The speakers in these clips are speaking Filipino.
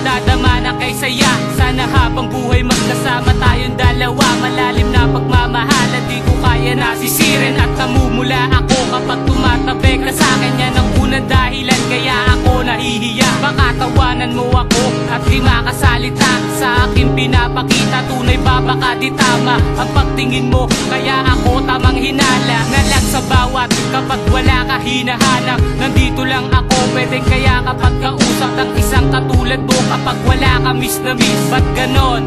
nadadama na kay saya. Sana habang buhay magkasama tayong dalawa. Malalim na pagmamahalan, di ko kaya nasisirin. At namumula ako kapag tumatabi ka sa'kin. Yan ang unang dahilan kaya ako nahihiya. Baka tawanan mo ako at di makasalita. Sa akin pinapakita, tunay ba baka di tama ang pagtingin mo, kaya ako tamang hinala. Nalag sa bawat kapag wala ka hinahanap. Nandito lang ako, pwedeng kaya kapag kausap ng isang katulad mo. Kapag wala ka miss na miss, ba't ganon?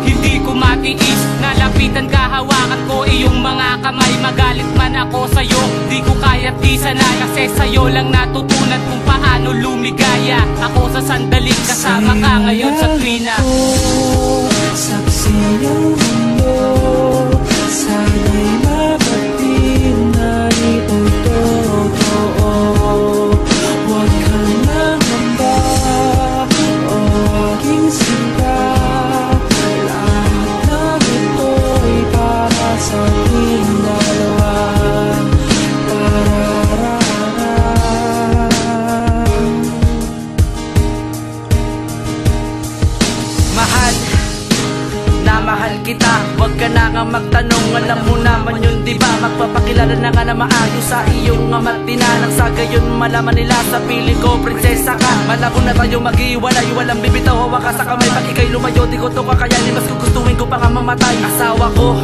Hindi ko matiis, nalapitan ka, hawakan ko iyong mga kamay. Magalit man ako sa'yo, di ko kaya't di sanay. Kasi sa'yo lang natutunan kung paano lumigaya. Ako sa sandaling kasama ka ngayon sa tuwina. Saksi ng mundo, sana'y mapatin na ito'y totoo. Huwag kang mangamba o aking sinta. Lahat ng ito'y para sa ating dalawa. Mahal na mahal kita, wag ka na nga magtanong. Alam mo naman yun diba, magpapakilala na nga na maayos sa iyong amat tinanang. Sa gayon malaman nila sa piling ko prinsesa ka. Malabo na tayo mag-iwalay, walang bibitaw, hawak ka sa kamay. Pag ika'y lumayo, di ko to kakayanin. Mas gugustuhin ko pa nga mamatay. Asawa ko,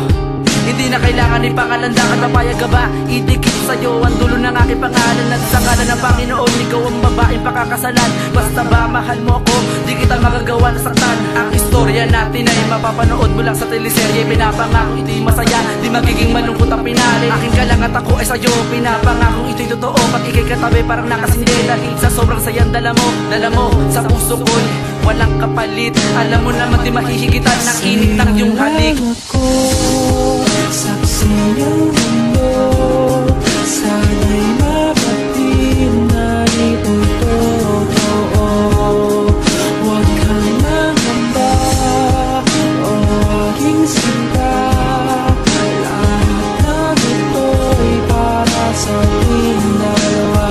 hindi na kailangan ipangalanan ka, papayag ka ba? Idikit sa'yo ang dulo ng aking pangalan. At sa ngalan ng Panginoon, ikaw ang babaeng pakakasalan. Basta ba mahal mo ako, di kita magagawa na saktan. Ang istorya natin ay mapapanood mo lang sa teleserye. Pinapangako ito'y masaya, di magiging malungkot ang pinali. Akin ka lang at ako ay sa'yo, pinapangako ito'y totoo. Pag ika'y katabi parang nakasindi, dahil sa sobrang sayang dala mo sa puso ko'y walang kapalit. Alam mo naman di mahihigitan ng init ng iyong halik. Saksi ng mundo, sana'y mapatin na ito'y totoo. Huwag kang mangamba o aking sinta. Lahat ng ito'y para sa ating dalawa.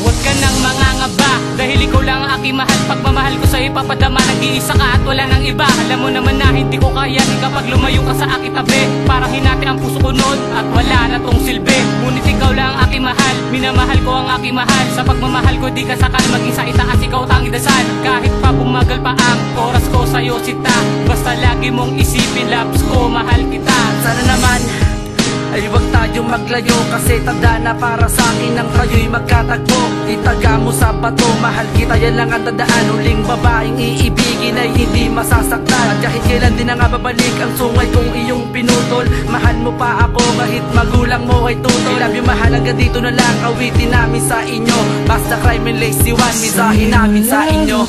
Huwag ka nang mangangaba, dahil ikaw lang ang aking mahal. Pagmamahal ko sa'yo papadama, nag-iisa ka at wala nang iba. Alam mo naman na hindi ko kaya kapag lumayo ka sa aking tabi. Parang hinati ang puso ko noon at wala na tong silbi. Ngunit ikaw lang ang aking mahal, minamahal ko ang aking mahal. Sa pagmamahal ko di ka sakal, maging sa itaas ikaw tanging dasal. Kahit pa bumagal pa ang oras ko sa'yo sita, basta lagi mong isipin, loves ko, mahal kita. Sana naman ay huwag tayo maglayo, kasi tanda na para sa akin ang tayo'y magkatagpo. Itaga mo sa bato, mahal kita, yan lang ang tandaan. Huling babaeng iibigin ay hindi masasaktan. At kahit kailan din na nga babalik ang sungay kong iyong pinutol. Mahal mo pa ako kahit magulang mo ay tutol. I love you mahal, hanggang dito na lang awitin namin sa inyo. Basta crime and lazy one, misahin namin sa inyo.